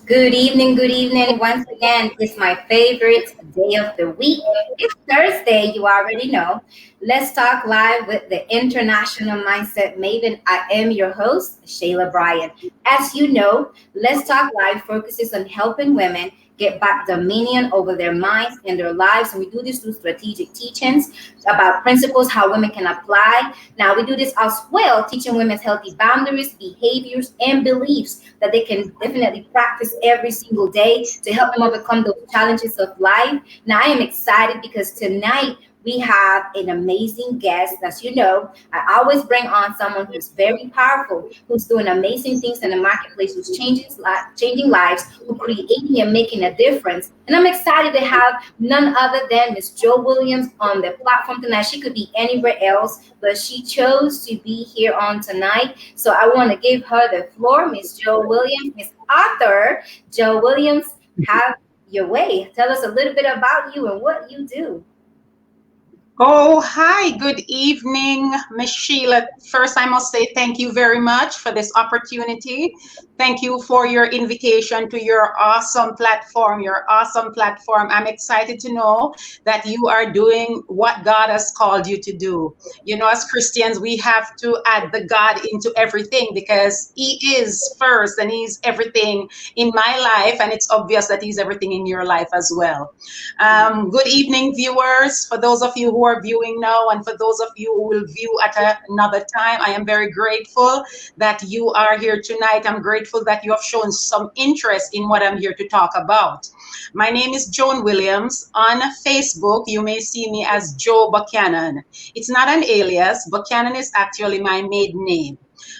Good evening. Once again, it's my favorite day of the week. It's Thursday, you already know. Let's talk live with the International Mindset Maven. I am your host, Shayla Bryan. As you know, Let's Talk Live focuses on helping women get back dominion over their minds and their lives. And we do this through strategic teachings about principles, how women can apply. Now, we do this as well, teaching women healthy boundaries, behaviors, and beliefs that they can definitely practice every single day to help them overcome those challenges of life. Now, I am excited because tonight we have an amazing guest. As you know, I always bring on someone who's very powerful, who's doing amazing things in the marketplace, who's changing lives, who creating and making a difference. And I'm excited to have none other than Miss Jo Williams on the platform tonight. She could be anywhere else, but she chose to be here on tonight. So I want to give her the floor. Miss Jo Williams, Miss Author Jo Williams, have your way. Tell us a little bit about you and what you do. Oh, hi, good evening, Miss Sheila. First, I must say thank you very much for this opportunity. Thank you for your invitation to your awesome platform, I'm excited to know that you are doing what God has called you to do. You know, as Christians, we have to add the God into everything because He is first and He's everything in my life. And it's obvious that He's everything in your life as well. Good evening, viewers. For those of you who are viewing now and for those of you who will view at another time, I am very grateful that you are here tonight. I'm grateful that you have shown some interest in what I'm here to talk about. My name is Joan Williams. On Facebook, you may see me as Jo Buchanan. It's not an alias. Buchanan is actually my maiden name.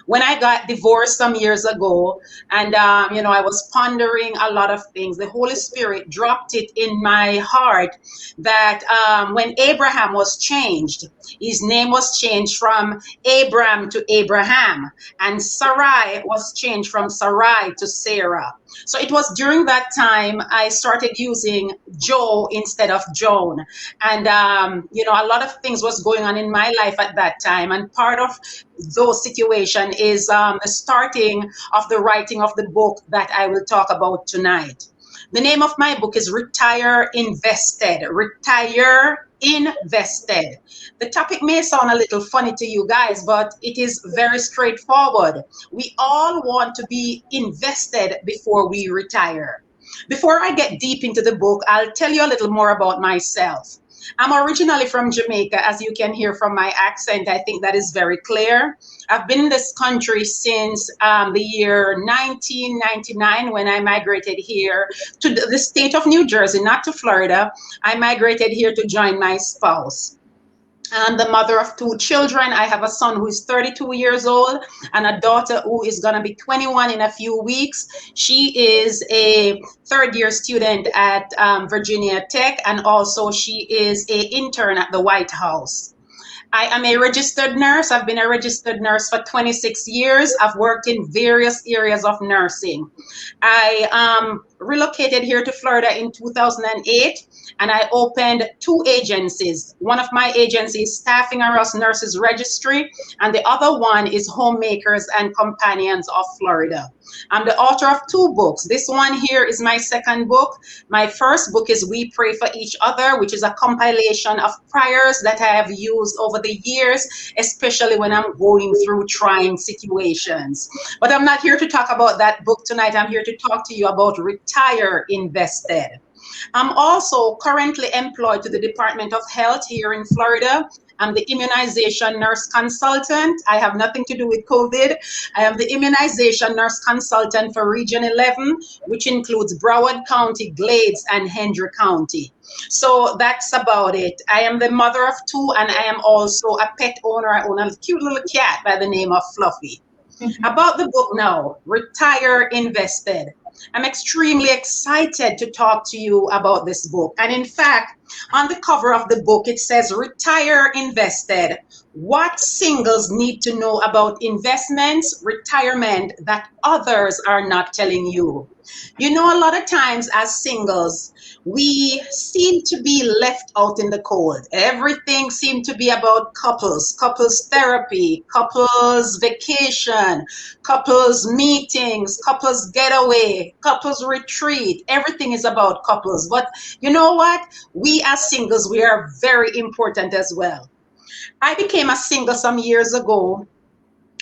When I got divorced some years ago, and I was pondering a lot of things, the Holy Spirit dropped it in my heart that when Abraham was changed, his name was changed from Abram to Abraham, and Sarai was changed from Sarai to Sarah. So it was during that time I started using Jo instead of Joan. And, a lot of things was going on in my life at that time. And part of those situation is the starting of the writing of the book that I will talk about tonight. The name of my book is Retire Invested. Retire Invested. The topic may sound a little funny to you guys, but it is very straightforward. We all want to be invested before we retire. Before I get deep into the book, I'll tell you a little more about myself. I'm originally from Jamaica, as you can hear from my accent. I think that is very clear. I've been in this country since the year 1999 when I migrated here to the state of New Jersey, not to Florida. I migrated here to join my spouse. I'm the mother of two children. I have a son who is 32 years old and a daughter who is going to be 21 in a few weeks. She is a third-year student at Virginia Tech, and also she is an intern at the White House. I am a registered nurse. I've been a registered nurse for 26 years. I've worked in various areas of nursing. I relocated here to Florida in 2008, and I opened two agencies. One of my agencies, Staffing Us Nurses Registry, and the other one is Homemakers and Companions of Florida. I'm the author of two books. This one here is my second book. My first book is We Pray for Each Other, which is a compilation of prayers that I have used over the years, especially when I'm going through trying situations. But I'm not here to talk about that book tonight. I'm here to talk to you about Retire Invested. I'm also currently employed to the Department of Health here in Florida. I'm the immunization nurse consultant. I have nothing to do with COVID. I am the immunization nurse consultant for Region 11, which includes Broward County, Glades, and Hendry County. So that's about it. I am the mother of two, and I am also a pet owner. I own a cute little cat by the name of Fluffy. About the book now, Retire Invested. I'm extremely excited to talk to you about this book. And in fact, on the cover of the book, it says, Retire Invested, What singles need to know about investments, retirement that others are not telling you. You know, a lot of times as singles, we seem to be left out in the cold. Everything seemed to be about couples, couples therapy, couples vacation, couples meetings, couples getaway, couples retreat. Everything is about couples. But you know what? We as singles, we are very important as well. I became a single some years ago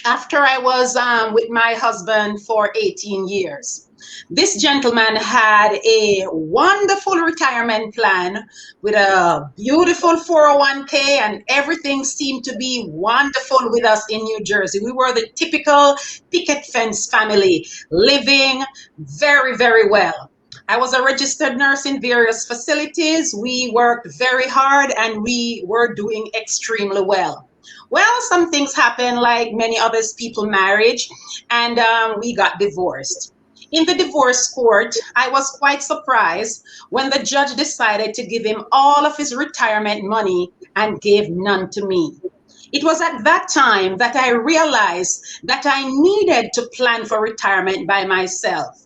after I was with my husband for 18 years. This gentleman had a wonderful retirement plan with a beautiful 401k, and everything seemed to be wonderful with us in New Jersey. We were the typical picket fence family, living very, very well. I was a registered nurse in various facilities. We worked very hard and we were doing extremely well. Well, some things happen like many others people marriage, and we got divorced. In the divorce court, I was quite surprised when the judge decided to give him all of his retirement money and gave none to me. It was at that time that I realized that I needed to plan for retirement by myself.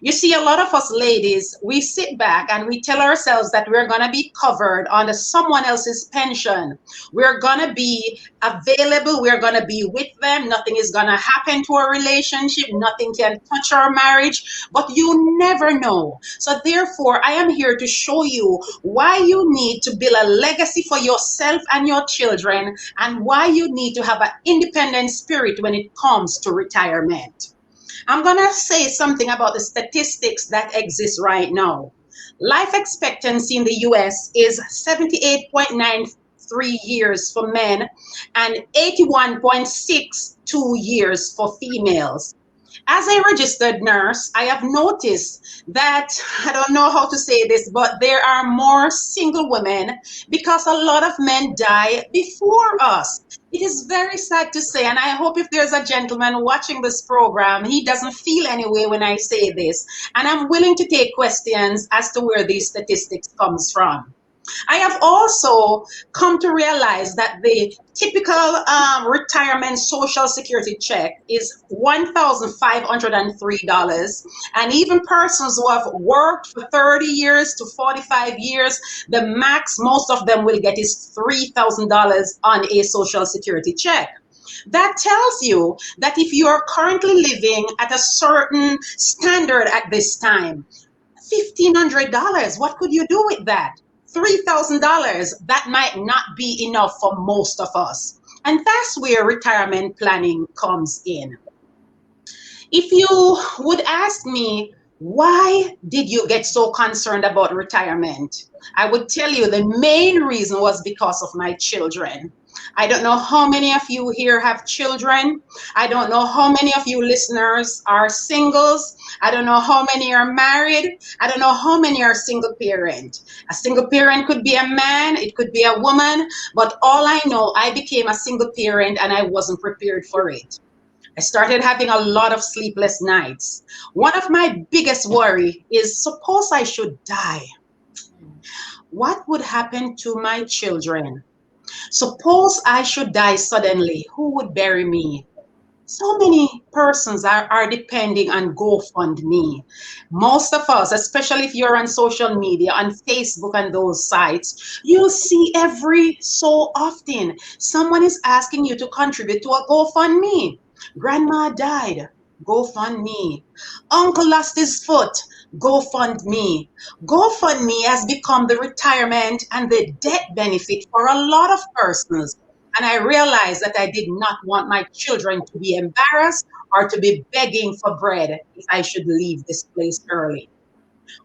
You see, a lot of us ladies, we sit back and we tell ourselves that we're going to be covered under someone else's pension. We're going to be available. We're going to be with them. Nothing is going to happen to our relationship. Nothing can touch our marriage. But you never know. So, therefore, I am here to show you why you need to build a legacy for yourself and your children, and why you need to have an independent spirit when it comes to retirement. I'm going to say something about the statistics that exist right now. Life expectancy in the US is 78.93 years for men and 81.62 years for females. As a registered nurse, I have noticed that, I don't know how to say this, but there are more single women because a lot of men die before us. It is very sad to say, and I hope if there's a gentleman watching this program, he doesn't feel any way when I say this. And I'm willing to take questions as to where these statistics comes from. I have also come to realize that the typical retirement social security check is $1,503. And even persons who have worked for 30 years to 45 years, the max most of them will get is $3,000 on a social security check. That tells you that if you are currently living at a certain standard at this time, $1,500, what could you do with that? $3,000, that might not be enough for most of us. And that's where retirement planning comes in. If you would ask me, why did you get so concerned about retirement? I would tell you the main reason was because of my children. I don't know how many of you here have children. I don't know how many of you listeners are singles. I don't know how many are married. I don't know how many are single parent. A single parent could be a man, it could be a woman, but all I know, I became a single parent and I wasn't prepared for it. I started having a lot of sleepless nights. One of my biggest worry is, suppose I should die. What would happen to my children? Suppose I should die suddenly, who would bury me? So many persons are depending on GoFundMe. Most of us, especially if you're on social media, on Facebook and those sites, you see every so often someone is asking you to contribute to a GoFundMe. Grandma died. GoFundMe. Uncle lost his foot. GoFundMe. GoFundMe has become the retirement and the debt benefit for a lot of persons. And I realized that I did not want my children to be embarrassed or to be begging for bread if I should leave this place early.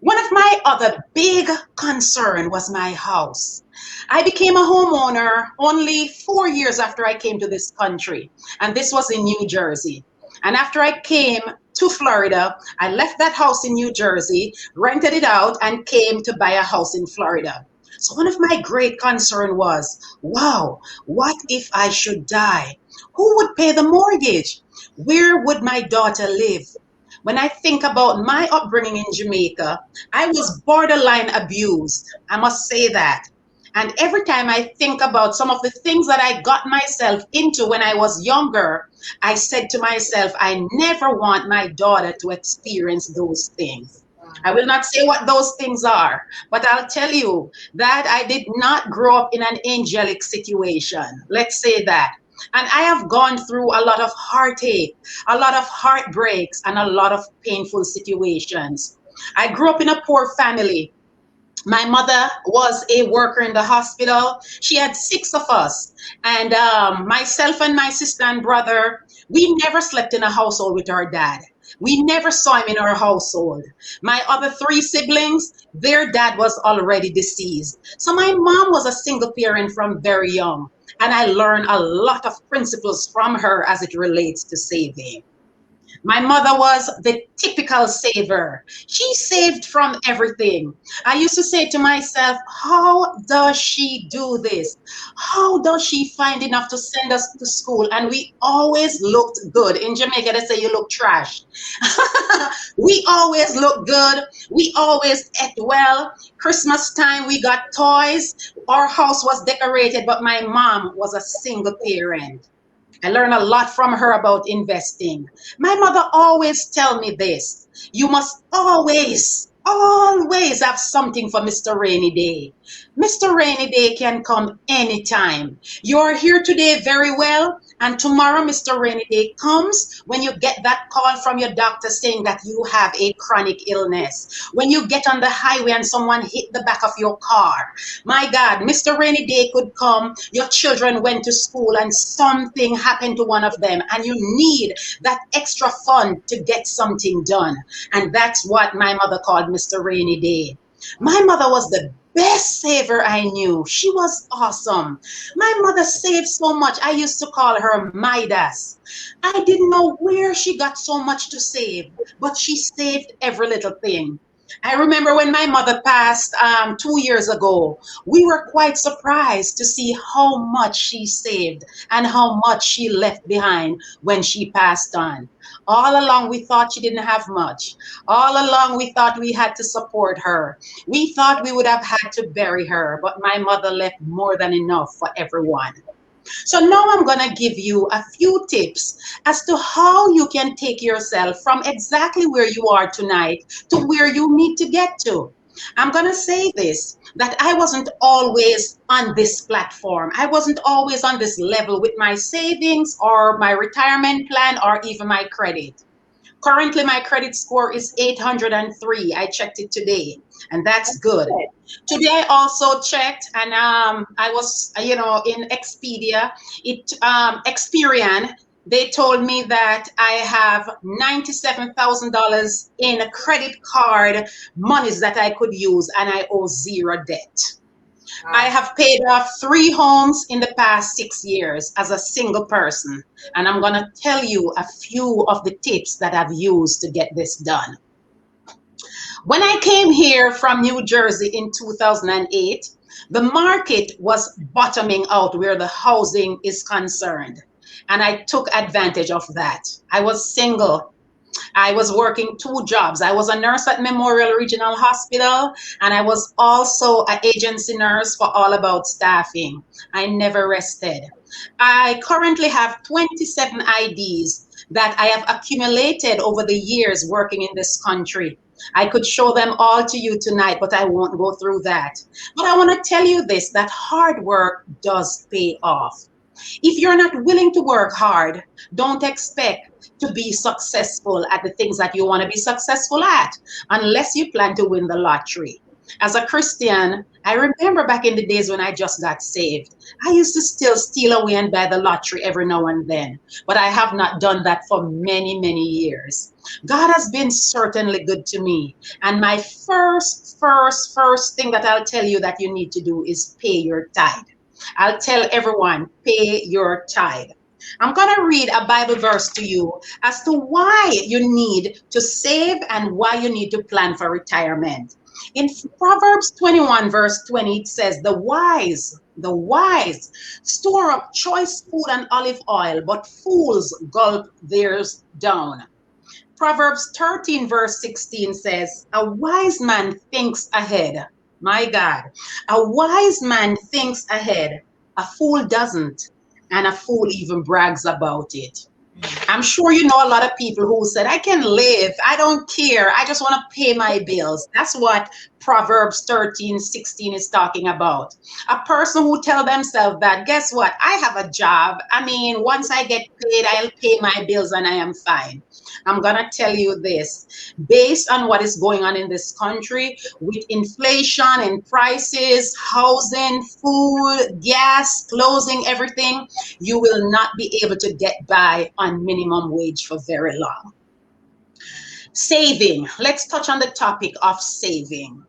One of my other big concern was my house. I became a homeowner only 4 years after I came to this country, and this was in New Jersey. And after I came to Florida, I left that house in New Jersey, rented it out, and came to buy a house in Florida. So one of my great concern was, wow, what if I should die? Who would pay the mortgage? Where would my daughter live? When I think about my upbringing in Jamaica, I was borderline abused. I must say that. And every time I think about some of the things that I got myself into when I was younger, I said to myself, I never want my daughter to experience those things. I will not say what those things are, but I'll tell you that I did not grow up in an angelic situation. Let's say that. And I have gone through a lot of heartache, a lot of heartbreaks, and a lot of painful situations. I grew up in a poor family. My mother was a worker in the hospital. She had six of us, and myself and my sister and brother, we never slept in a household with our dad. We never saw him in our household. My other three siblings, their dad was already deceased. So my mom was a single parent from very young, and I learned a lot of principles from her as it relates to saving. My mother was the typical saver. She saved from everything. I used to say to myself, how does she do this? How does she find enough to send us to school? And we always looked good. In Jamaica, they say you look trash. We always looked good. We always ate well. Christmas time, we got toys. Our house was decorated, but my mom was a single parent. I learned a lot from her about investing. My mother always tell me this. You must always have something for Mr. Rainy Day. Mr. Rainy Day can come anytime. You're here today very well, and tomorrow Mr. Rainy Day comes when you get that call from your doctor saying that you have a chronic illness. When you get on the highway and someone hit the back of your car. My God, Mr. Rainy Day could come. Your children went to school and something happened to one of them, and you need that extra fund to get something done. And that's what my mother called Mr. Rainy Day. My mother was the best saver I knew. She was awesome. My mother saved so much. I used to call her Midas. I didn't know where she got so much to save, but she saved every little thing. I remember when my mother passed 2 years ago, we were quite surprised to see how much she saved and how much she left behind when she passed on. All along, we thought she didn't have much. All along, we thought we had to support her. We thought we would have had to bury her, but my mother left more than enough for everyone. So now I'm going to give you a few tips as to how you can take yourself from exactly where you are tonight to where you need to get to. I'm going to say this that I wasn't always on this platform. I wasn't always on this level with my savings or my retirement plan or even my credit. Currently, my credit score is 803. I checked it today, and that's good. Today, I also checked, and I was, in Expedia, Experian. They told me that I have $97,000 in credit card monies that I could use, and I owe zero debt. I Wow. have paid off three homes in the past 6 years as a single person. And I'm going to tell you a few of the tips that I've used to get this done. When I came here from New Jersey in 2008, the market was bottoming out where the housing is concerned. And I took advantage of that. I was single. I was working two jobs. I was a nurse at Memorial Regional Hospital, and I was also an agency nurse for All About Staffing. I never rested. I currently have 27 IDs that I have accumulated over the years working in this country. I could show them all to you tonight, but I won't go through that. But I want to tell you this that hard work does pay off. If you're not willing to work hard, don't expect to be successful at the things that you want to be successful at unless you plan to win the lottery. As a Christian, I remember back in the days when I just got saved. I used to still steal away and buy the lottery every now and then, but I have not done that for many, many years. God has been certainly good to me. And my first thing that I'll tell you that you need to do is pay your tithe. I'll tell everyone, pay your tithe. I'm going to read a Bible verse to you as to why you need to save and why you need to plan for retirement. In Proverbs 21, verse 20, it says, the wise store up choice food and olive oil, but fools gulp theirs down. Proverbs 13, verse 16 says, a wise man thinks ahead. My God. A wise man thinks ahead, a fool doesn't, and a fool even brags about it. I'm sure you know a lot of people who said, I can live, I don't care, I just want to pay my bills. That's what Proverbs 13:16 is talking about. A person who tell themselves that, guess what? I have a job. I mean, once I get paid, I'll pay my bills and I am fine. I'm going to tell you this. Based on what is going on in this country with inflation and prices, housing, food, gas, clothing, everything, you will not be able to get by on minimum wage for very long. Saving. Let's touch on the topic of saving.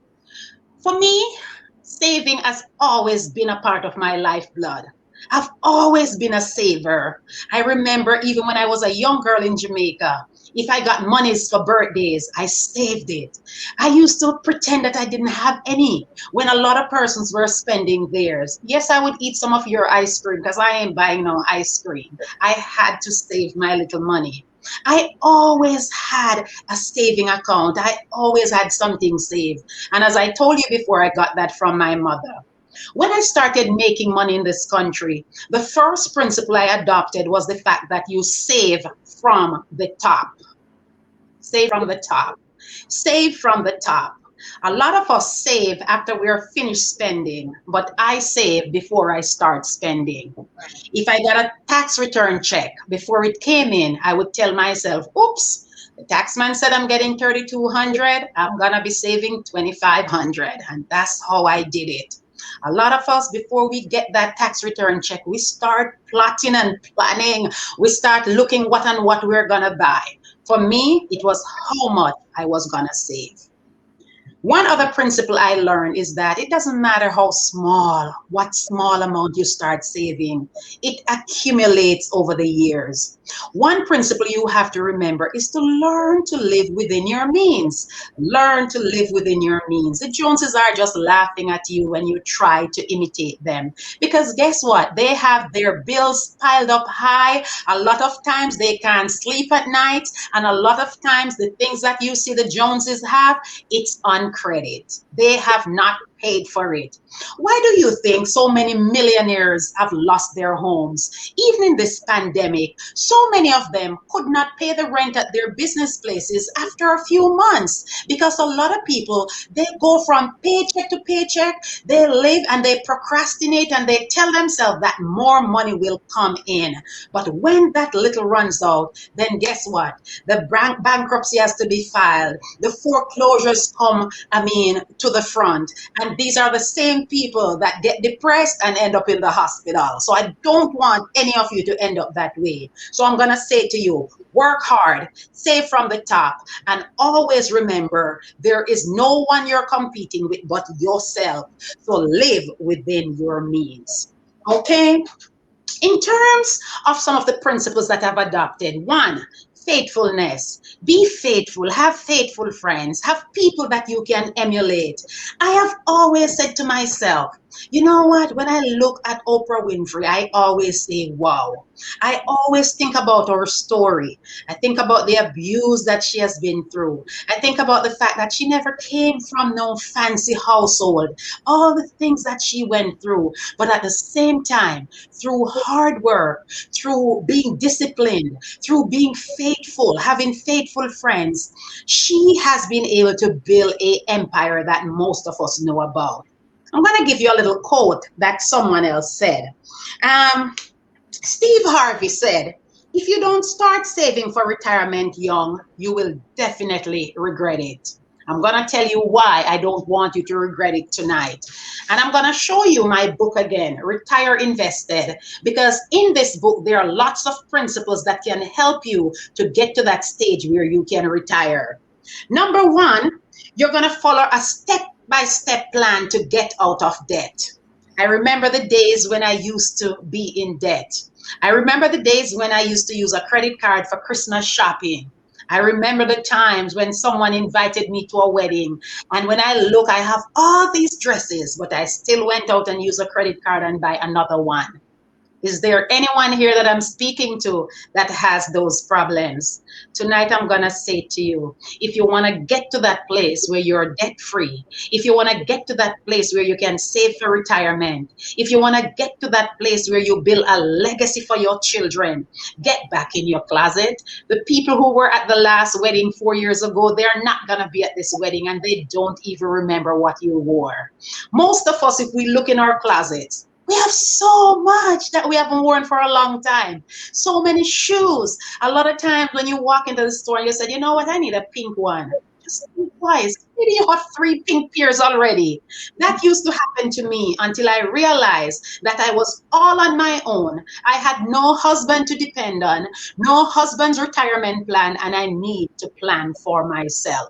For me, saving has always been a part of my lifeblood. I've always been a saver. I remember even when I was a young girl in Jamaica, if I got monies for birthdays, I saved it. I used to pretend that I didn't have any when a lot of persons were spending theirs. Yes, I would eat some of your ice cream because I ain't buying no ice cream. I had to save my little money. I always had a saving account. I always had something saved. And as I told you before, I got that from my mother. When I started making money in this country, the first principle I adopted was the fact that you save from the top. Save from the top. Save from the top. A lot of us save after we're finished spending, but I save before I start spending. If I got a tax return check before it came in, I would tell myself, oops, the taxman said I'm getting 3,200, I'm gonna be saving 2,500. And that's how I did it. A lot of us, before we get that tax return check, we start plotting and planning. We start looking what and what we're gonna buy. For me, it was how much I was gonna save. One other principle I learned is that it doesn't matter how small, what small amount you start saving, it accumulates over the years. One principle you have to remember is to learn to live within your means. Learn to live within your means. The Joneses are just laughing at you when you try to imitate them. Because guess what? They have their bills piled up high. A lot of times they can't sleep at night. And a lot of times the things that you see the Joneses have, it's on credit. They have not paid for it. Why do you think so many millionaires have lost their homes? Even in this pandemic, so many of them could not pay the rent at their business places after a few months because a lot of people, they go from paycheck to paycheck, they live and they procrastinate and they tell themselves that more money will come in. But when that little runs out, then guess what? The bankruptcy has to be filed. The foreclosures come, to the front. And these are the same people that get depressed and end up in the hospital. So I don't want any of you to end up that way. So I'm going to say to you, work hard, save from the top, and always remember there is no one you're competing with but yourself. So live within your means. Okay? In terms of some of the principles that I've adopted, one, faithfulness. Be faithful, have faithful friends, have people that you can emulate. I have always said to myself, you know what? When I look at Oprah Winfrey, I always say, wow. I always think about her story. I think about the abuse that she has been through. I think about the fact that she never came from no fancy household, all the things that she went through. But at the same time, through hard work, through being disciplined, through being faithful, having faithful friends, she has been able to build a empire that most of us know about. I'm going to give you a little quote that someone else said. Um, Steve Harvey said, if you don't start saving for retirement young, you will definitely regret it. I'm going to tell you why I don't want you to regret it tonight. And I'm going to show you my book again, Retire Invested, because in this book, there are lots of principles that can help you to get to that stage where you can retire. Number one, you're going to follow a step by step plan to get out of debt. I remember the days when I used to be in debt. I remember the days when I used to use a credit card for Christmas shopping. I remember the times when someone invited me to a wedding. And when I look, I have all these dresses, but I still went out and used a credit card and buy another one. Is there anyone here that I'm speaking to that has those problems? Tonight, I'm going to say to you, if you want to get to that place where you're debt free, if you want to get to that place where you can save for retirement, if you want to get to that place where you build a legacy for your children, get back in your closet. The people who were at the last wedding 4 years ago, they're not going to be at this wedding and they don't even remember what you wore. Most of us, if we look in our closets, we have so much that we haven't worn for a long time. So many shoes. A lot of times when you walk into the store and you said, you know what, I need a pink one. Just think twice. Maybe you have three pink pairs already. That used to happen to me until I realized that I was all on my own. I had no husband to depend on, no husband's retirement plan, and I need to plan for myself.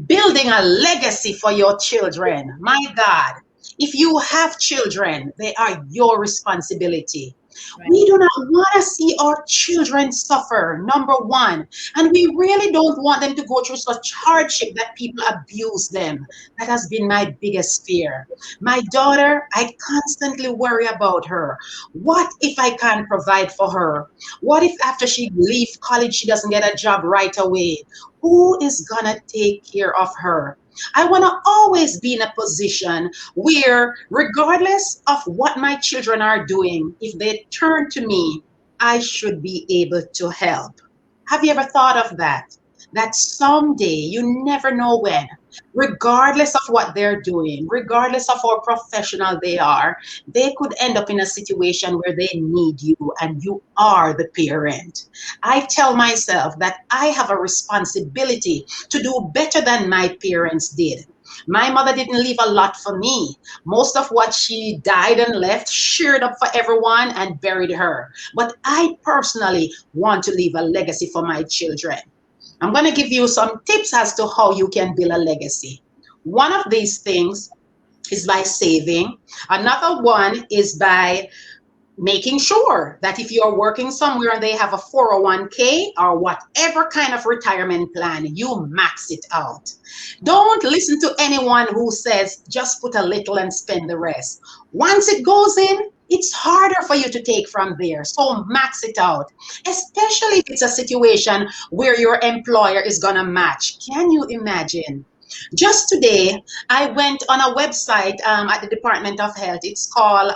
Building a legacy for your children. My God, if you have children, they are your responsibility. Right. We do not want to see our children suffer, number one. And we really don't want them to go through such hardship that people abuse them. That has been my biggest fear. My daughter, I constantly worry about her. What if I can't provide for her? What if after she leaves college, she doesn't get a job right away? Who is going to take care of her? I want to always be in a position where, regardless of what my children are doing, if they turn to me, I should be able to help. Have you ever thought of that? That someday, you never know when, regardless of what they're doing, regardless of how professional they are, they could end up in a situation where they need you and you are the parent. I tell myself that I have a responsibility to do better than my parents did. My mother didn't leave a lot for me. Most of what she died and left, shared up for everyone and buried her. But I personally want to leave a legacy for my children. I'm going to give you some tips as to how you can build a legacy. One of these things is by saving. Another one is by making sure that if you're working somewhere and they have a 401k or whatever kind of retirement plan, you max it out. Don't listen to anyone who says just put a little and spend the rest. Once it goes in, it's harder for you to take from there. So max it out, especially if it's a situation where your employer is going to match. Can you imagine? Just today, I went on a website at the Department of Health. It's called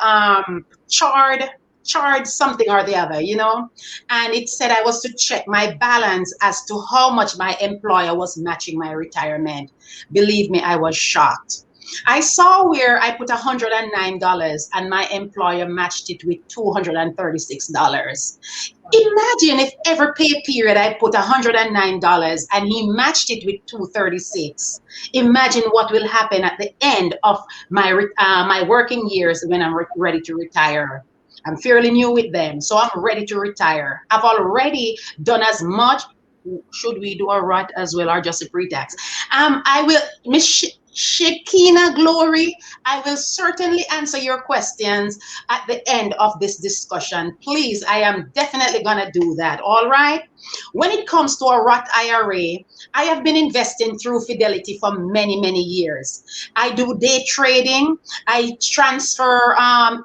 Chard, Chard something or the other, and it said I was to check my balance as to how much my employer was matching my retirement. Believe me, I was shocked. I saw where I put $109 and my employer matched it with $236. Imagine if every pay period I put $109 and he matched it with 236. Imagine what will happen at the end of my working years when I'm ready to retire. I'm fairly new with them, so I'm ready to retire. I've already done as much. Should we do a ROT as well or just a pre-tax? I will, Miss Shekina Glory, I will certainly answer your questions at the end of this discussion. Please, I am definitely going to do that. All right. When it comes to a Roth IRA, I have been investing through Fidelity for many, many years. I do day trading. I transfer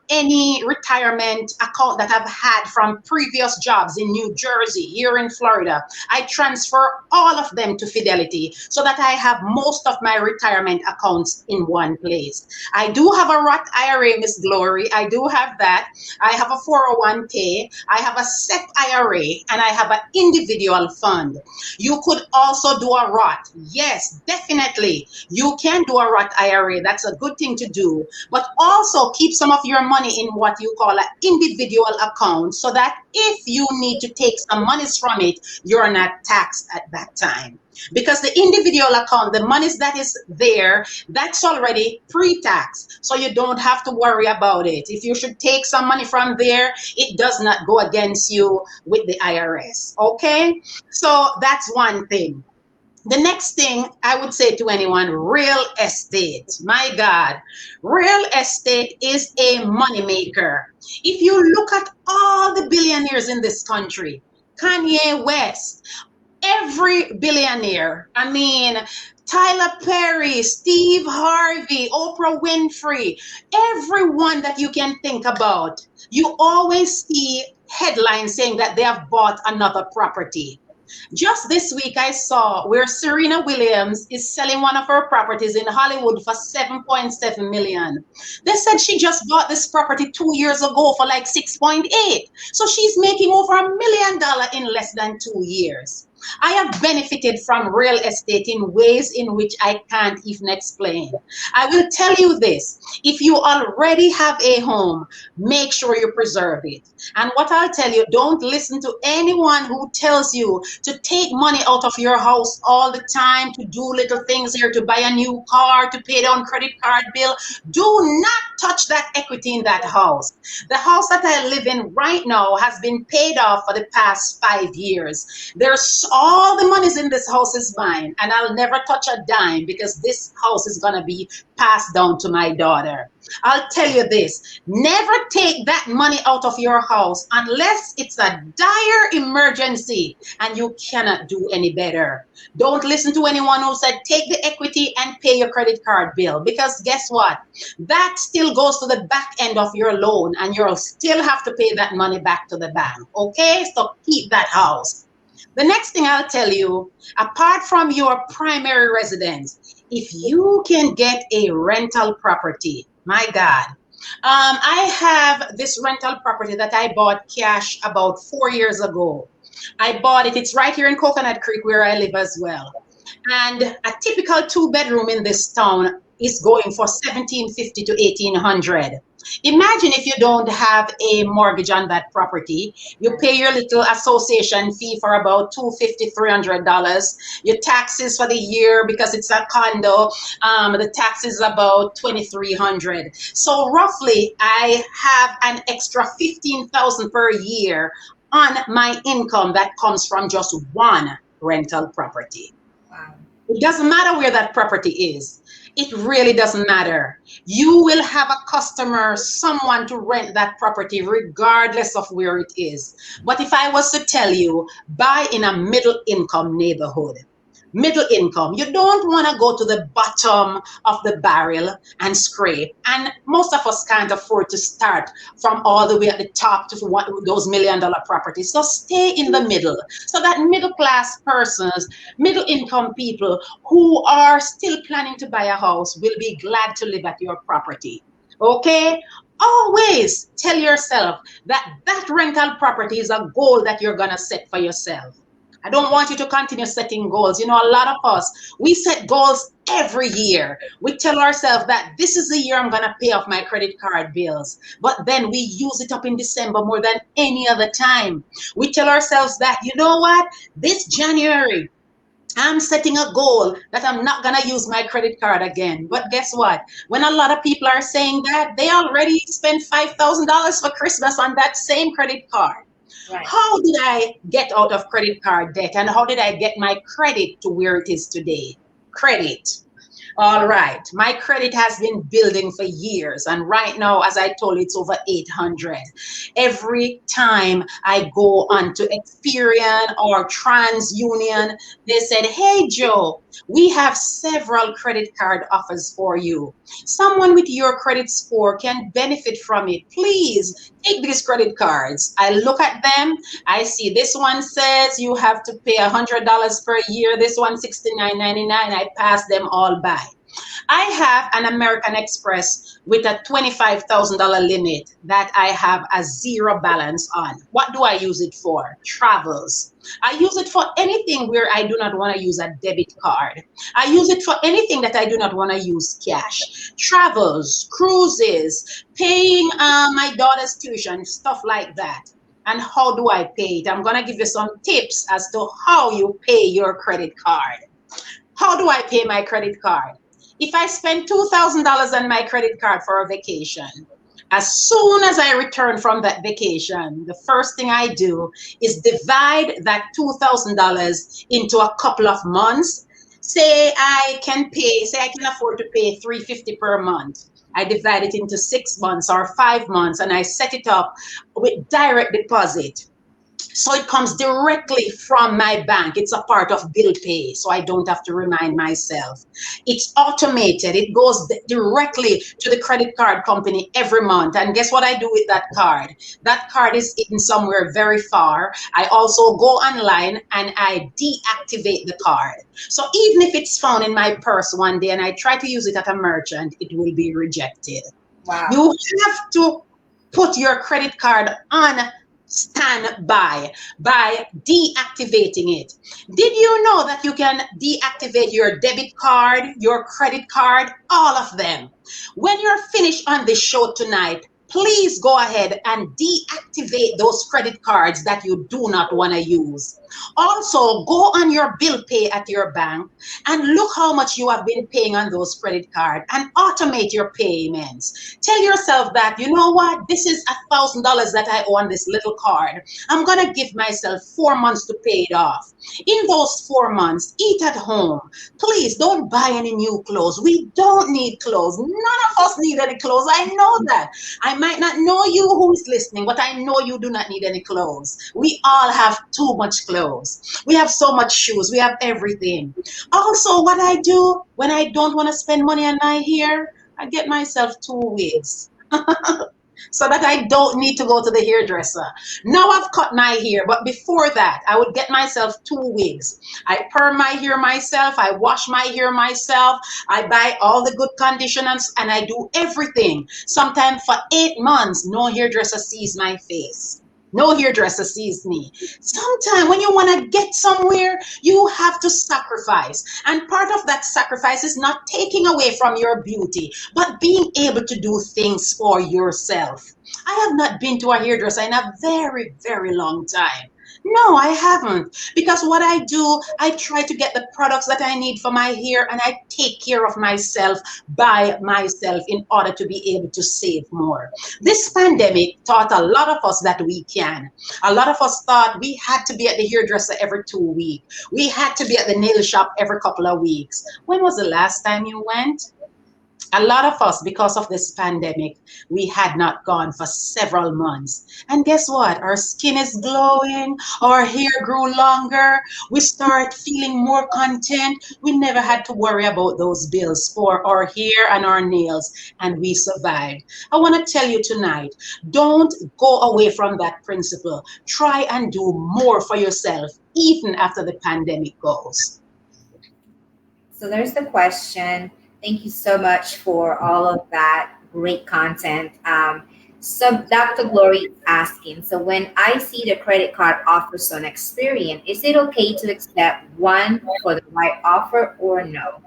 any retirement account that I've had from previous jobs in New Jersey, here in Florida. I transfer all of them to Fidelity so that I have most of my retirement accounts in one place. I do have a Roth IRA, Miss Glory. I do have that. I have a 401k. I have a SEP IRA, and I have an individual fund. You could also do a Roth. Yes, definitely. You can do a Roth IRA. That's a good thing to do. But also keep some of your money in what you call an individual account so that if you need to take some monies from it, you're not taxed at that time. Because the individual account, the monies that is there, that's already pre-tax. So you don't have to worry about it. If you should take some money from there, it does not go against you with the IRS. Okay? So that's one thing. The next thing I would say to anyone, real estate. My God, real estate is a moneymaker. If you look at all the billionaires in this country, Kanye West, Every billionaire, I mean, Tyler Perry, Steve Harvey, Oprah Winfrey, everyone that you can think about, you always see headlines saying that they have bought another property. Just this week, I saw where Serena Williams is selling one of her properties in Hollywood for 7.7 million. They said she just bought this property 2 years ago for like 6.8. So she's making over $1 million in less than 2 years. I have benefited from real estate in ways in which I can't even explain. I will tell you this, if you already have a home, make sure you preserve it. And what I'll tell you, don't listen to anyone who tells you to take money out of your house all the time, to do little things here, to buy a new car, to pay down credit card bill. Do not touch that equity in that house. The house that I live in right now has been paid off for the past 5 years. There's all the monies in this house is mine, and I'll never touch a dime because this house is gonna be passed down to my daughter. I'll tell you this, never take that money out of your house unless it's a dire emergency and you cannot do any better. Don't listen to anyone who said take the equity and pay your credit card bill, because guess what? That still goes to the back end of your loan and you'll still have to pay that money back to the bank. Okay? So keep that house. The next thing I'll tell you, apart from your primary residence, if you can get a rental property, my God. I have this rental property that I bought cash about 4 years ago. I bought it, it's right here in Coconut Creek where I live as well. And a typical two-bedroom in this town is going for 1750 to 1800. Imagine if you don't have a mortgage on that property. You pay your little association fee for about $250, $300. Your taxes for the year, because it's a condo, the tax is about 2,300. So roughly, I have an extra 15,000 per year on my income that comes from just one rental property. Wow. It doesn't matter where that property is. It really doesn't matter. You will have a customer, someone to rent that property regardless of where it is. But if I was to tell you, buy in a middle income neighborhood, middle income. You don't want to go to the bottom of the barrel and scrape. And most of us can't afford to start from all the way at the top to those $1 million properties. So stay in the middle. So that middle class persons, middle income people who are still planning to buy a house will be glad to live at your property. Okay? Always tell yourself that that rental property is a goal that you're going to set for yourself. I don't want you to continue setting goals. You know, a lot of us, we set goals every year. We tell ourselves that this is the year I'm going to pay off my credit card bills. But then we use it up in December more than any other time. We tell ourselves that, you know what, this January, I'm setting a goal that I'm not going to use my credit card again. But guess what? When a lot of people are saying that, they already spent $5,000 for Christmas on that same credit card. Right. How did I get out of credit card debt and how did I get my credit to where it is today? Credit. All right. My credit has been building for years. And right now, as I told you, it's over 800. Every time I go on to Experian or TransUnion, they said, hey, Joe, we have several credit card offers for you. Someone with your credit score can benefit from it. Please take these credit cards. I look at them. I see this one says you have to pay $100 per year. This one $69.99. I pass them all by. I have an American Express with a $25,000 limit that I have a zero balance on. What do I use it for? Travels. I use it for anything where I do not want to use a debit card. I use it for anything that I do not want to use cash. Travels, cruises, paying my daughter's tuition, stuff like that. And how do I pay it? I'm going to give you some tips as to how you pay your credit card. How do I pay my credit card? If I spend $2,000 on my credit card for a vacation, as soon as I return from that vacation, the first thing I do is divide that $2,000 into a couple of months. Say I can afford to pay $350 per month. I divide it into 6 months or 5 months and I set it up with direct deposit. So it comes directly from my bank. It's a part of bill pay, so I don't have to remind myself. It's automated. It goes directly to the credit card company every month. And guess what I do with that card? That card is hidden somewhere very far. I also go online and I deactivate the card. So even if it's found in my purse one day and I try to use it at a merchant, it will be rejected. Wow. You have to put your credit card on standby by deactivating it. Did you know that you can deactivate your debit card, your credit card, all of them? When you're finished on this show tonight, please go ahead and deactivate those credit cards that you do not want to use. Also, go on your bill pay at your bank and look how much you have been paying on those credit cards and automate your payments. Tell yourself that, you know what, this is $1,000 that I owe on this little card. I'm going to give myself 4 months to pay it off. In those 4 months, eat at home. Please don't buy any new clothes. We don't need clothes. None of us need any clothes. I know that. I might not know you who is listening, but I know you do not need any clothes. We all have too much clothes. We have so much shoes. We have everything. Also, what I do when I don't want to spend money on my hair, I get myself 2 wigs. So that I don't need to go to the hairdresser. Now I've cut my hair, but before that, I would get myself 2 wigs. I perm my hair myself, I wash my hair myself, I buy all the good conditioners, and I do everything. Sometimes for 8 months, no hairdresser sees my face. No hairdresser sees me. Sometimes when you want to get somewhere, you have to sacrifice. And part of that sacrifice is not taking away from your beauty, but being able to do things for yourself. I have not been to a hairdresser in a very, very long time. No, I haven't. Because what I do, I try to get the products that I need for my hair and I take care of myself by myself in order to be able to save more. This pandemic taught a lot of us that we can. A lot of us thought we had to be at the hairdresser every 2 weeks. We had to be at the nail shop every couple of weeks. When was the last time you went? A lot of us, because of this pandemic, we had not gone for several months. And guess what? Our skin is glowing, our hair grew longer, we start feeling more content. We never had to worry about those bills for our hair and our nails, and we survived. I want to tell you tonight, don't go away from that principle. Try and do more for yourself, even after the pandemic goes. So there's the question. Thank you so much for all of that great content. So Dr. Glory is asking, so when I see the credit card offers on Experian, is it okay to accept one for the right offer or no?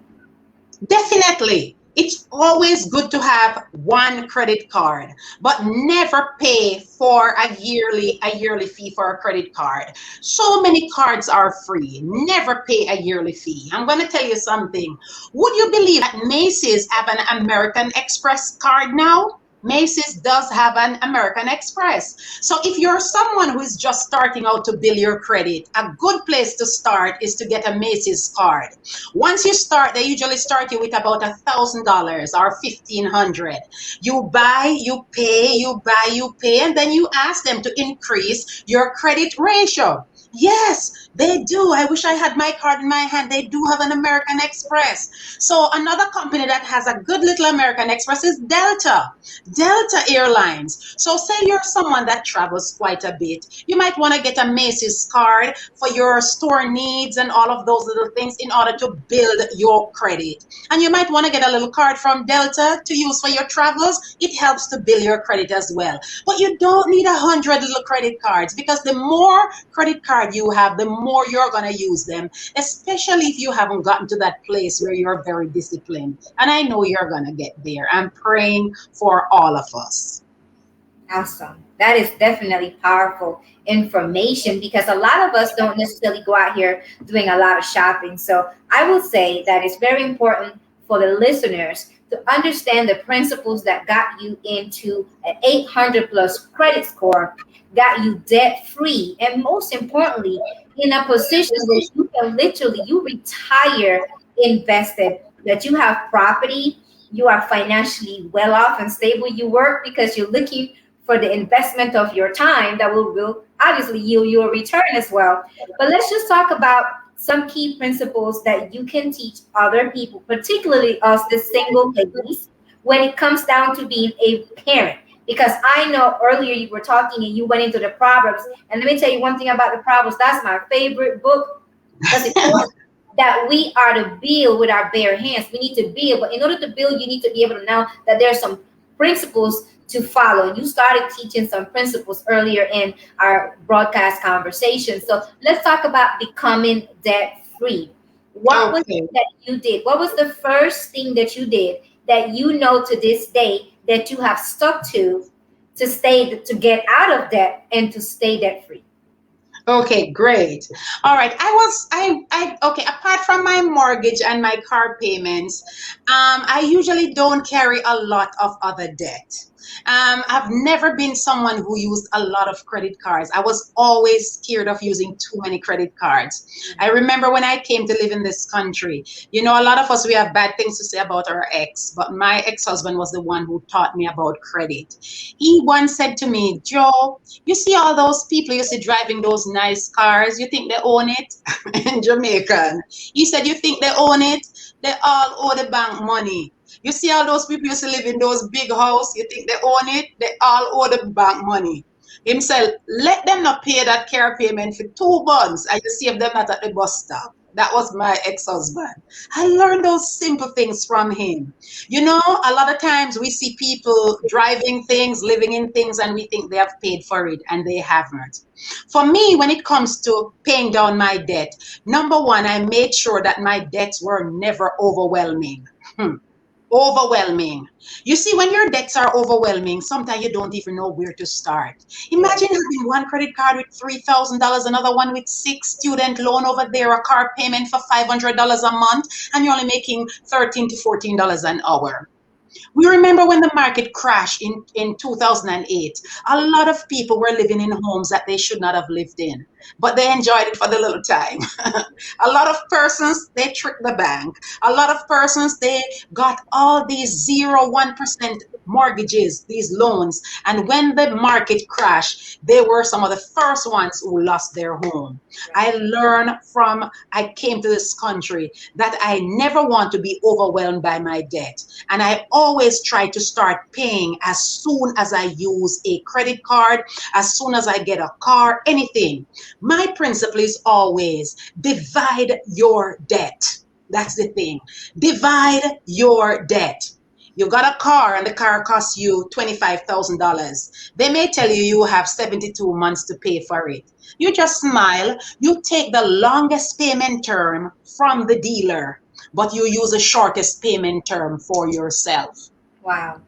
Definitely. It's always good to have one credit card, but never pay for a yearly fee for a credit card. So many cards are free. Never pay a yearly fee. I'm going to tell you something. Would you believe that Macy's have an American Express card now? Macy's does have an American Express. So if you're someone who is just starting out to build your credit, a good place to start is to get a Macy's card. Once you start, they usually start you with about $1,000 or 1,500. You buy, you pay, you buy, you pay, and then you ask them to increase your credit ratio. Yes, they do. I wish I had my card in my hand. They do have an American Express. So another company that has a good little American Express is Delta Airlines. So say you're someone that travels quite a bit. You might want to get a Macy's card for your store needs and all of those little things in order to build your credit. And you might want to get a little card from Delta to use for your travels. It helps to build your credit as well. But you don't need 100 little credit cards, because the more credit card you have, the more you're going to use them, especially if you haven't gotten to that place where you're very disciplined. And I know you're going to get there. I'm praying for all of us. Awesome. That is definitely powerful information because a lot of us don't necessarily go out here doing a lot of shopping. So I will say that it's very important for the listeners to understand the principles that got you into an 800 plus credit score, got you debt free, and most importantly, in a position where you can literally you retire invested, that you have property, you are financially well off and stable. You work because you're looking for the investment of your time that will obviously yield you a return as well. But let's just talk about some key principles that you can teach other people, particularly us, the single ladies, when it comes down to being a parent. Because I know earlier you were talking and you went into the Proverbs. And let me tell you one thing about the Proverbs. That's my favorite book because it tells us that we are to build with our bare hands. We need to build. But in order to build, you need to be able to know that there are some principles to follow. You started teaching some principles earlier in our broadcast conversation. So let's talk about becoming debt free. What was Okay. it that you did? What was the first thing that you did that you know to this day that you have stuck to stay to get out of debt and to stay debt free? Okay, great. All right. Okay, apart from my mortgage and my car payments, I usually don't carry a lot of other debt. I've never been someone who used a lot of credit cards. I was always scared of using too many credit cards. I remember when I came to live in this country, a lot of us, we have bad things to say about our ex, but my ex-husband was the one who taught me about credit. He once said to me, Joe, you see all those people you see driving those nice cars, you think they own it? In Jamaican. He said, you think they own it? They all owe the bank money. You see all those people used to live in those big house, you think they own it? They all owe the bank money. Himself, let them not pay that car payment for 2 months and you save them not at the bus stop. That was my ex-husband. I learned those simple things from him. A lot of times we see people driving things, living in things, and we think they have paid for it, and they haven't. For me, when it comes to paying down my debt, number one, I made sure that my debts were never overwhelming. Hmm. Overwhelming. You see, when your debts are overwhelming, sometimes you don't even know where to start. Yeah. Imagine having one credit card with $3,000, another one with six, student loan over there, a car payment for $500 a month, and you're only making $13 to $14 an hour. We remember when the market crashed in 2008, a lot of people were living in homes that they should not have lived in, but they enjoyed it for the little time. A lot of persons, they tricked the bank. A lot of persons, they got all these 0, 1% mortgages, these loans. And when the market crashed, they were some of the first ones who lost their home. I came to this country that I never want to be overwhelmed by my debt. And I always try to start paying as soon as I use a credit card, as soon as I get a car, anything. My principle is always divide your debt. That's the thing. Divide your debt. You got a car and the car costs you $25,000. They may tell you you have 72 months to pay for it. You just smile. You take the longest payment term from the dealer, but you use the shortest payment term for yourself. Wow.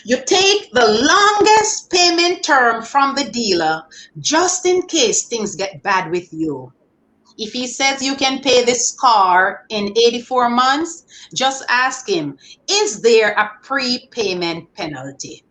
You take the longest payment term from the dealer just in case things get bad with you. If he says you can pay this car in 84 months, just ask him, is there a prepayment penalty?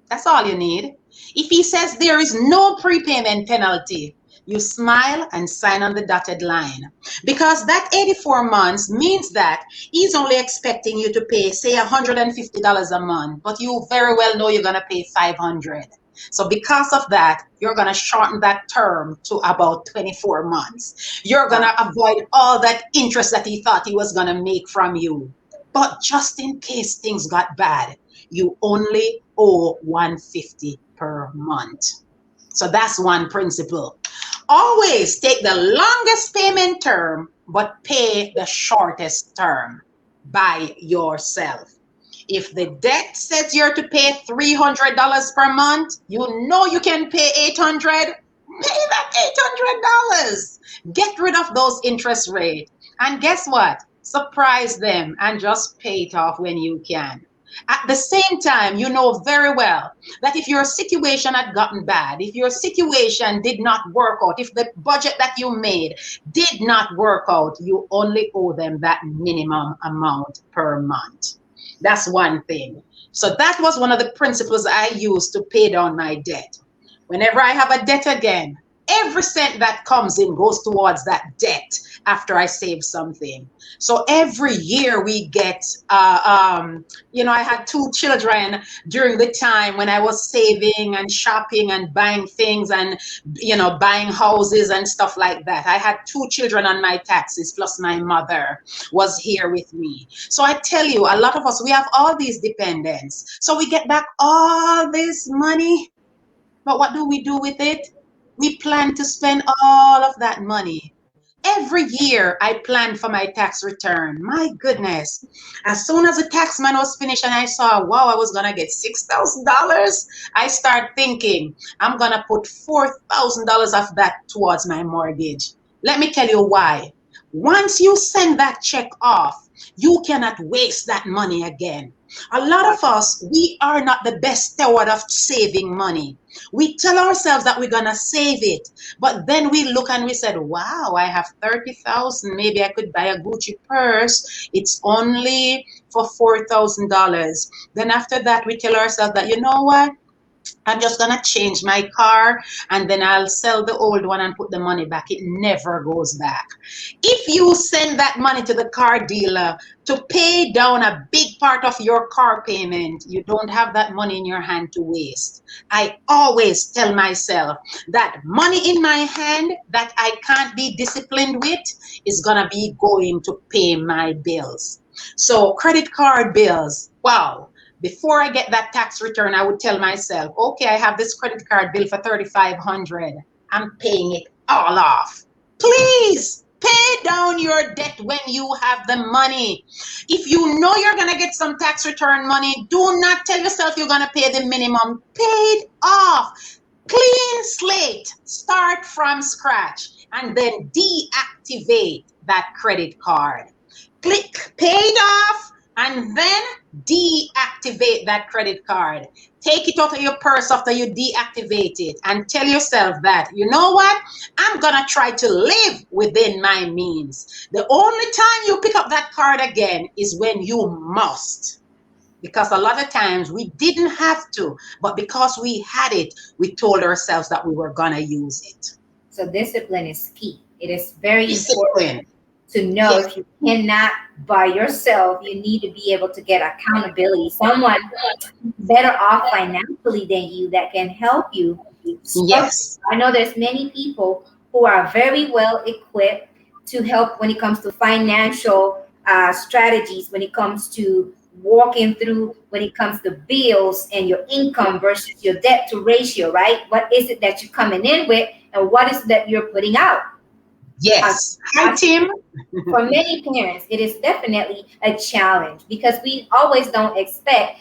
That's all you need. If he says there is no prepayment penalty, you smile and sign on the dotted line. Because that 84 months means that he's only expecting you to pay, say, $150 a month, but you very well know you're going to pay $500. So because of that, you're going to shorten that term to about 24 months. You're going Wow. to avoid all that interest that he thought he was going to make from you. But just in case things got bad, you only owe 150 per month. So that's one principle. Always take the longest payment term, but pay the shortest term by yourself. If the debt says you're to pay $300 per month, you know you can pay $800. Pay that $800. Get rid of those interest rates. And guess what? Surprise them and just pay it off when you can. At the same time, you know very well that if your situation had gotten bad, if your situation did not work out, if the budget that you made did not work out, you only owe them that minimum amount per month. That's one thing. So that was one of the principles I used to pay down my debt. Whenever I have a debt again, every cent that comes in goes towards that debt after I save something. So every year we get, I had two children during the time when I was saving and shopping and buying things and, buying houses and stuff like that. I had two children on my taxes, plus my mother was here with me. So I tell you, a lot of us, we have all these dependents. So we get back all this money, but what do we do with it? We plan to spend all of that money. Every year I plan for my tax return. My goodness. As soon as the tax man was finished and I saw, wow, I was going to get $6,000, I start thinking, I'm going to put $4,000 of that towards my mortgage. Let me tell you why. Once you send that check off, you cannot waste that money again. A lot of us, we are not the best steward of saving money. We tell ourselves that we're gonna save it, but then we look and we said, "Wow, I have 30,000. Maybe I could buy a Gucci purse. It's only for $4,000." Then after that, we tell ourselves that, you know what? I'm just gonna change my car and then I'll sell the old one and put the money back. It never goes back. If you send that money to the car dealer to pay down a big part of your car payment, you don't have that money in your hand to waste. I always tell myself that money in my hand that I can't be disciplined with is gonna be going to pay my bills. So credit card bills, wow. Before I get that tax return, I would tell myself, okay, I have this credit card bill for 3,500. I'm paying it all off. Please pay down your debt when you have the money. If you know you're going to get some tax return money, do not tell yourself you're going to pay the minimum. Pay it off. Clean slate. Start from scratch and then deactivate that credit card. Click paid off and then deactivate that credit card. Take it out of your purse after you deactivate it and tell yourself that, you know what? I'm going to try to live within my means. The only time you pick up that card again is when you must. Because a lot of times we didn't have to, but because we had it, we told ourselves that we were going to use it. So discipline is key. It is very Discipline. important to know Yes. if you cannot by yourself, you need to be able to get accountability. Someone better off financially than you that can help you structure. Yes. I know there's many people who are very well equipped to help when it comes to financial strategies, when it comes to walking through, when it comes to bills and your income versus your debt to ratio, right? What is it that you're coming in with and what is it that you're putting out? I, Yes. Hi, I Tim. for many parents, it is definitely a challenge because we always don't expect,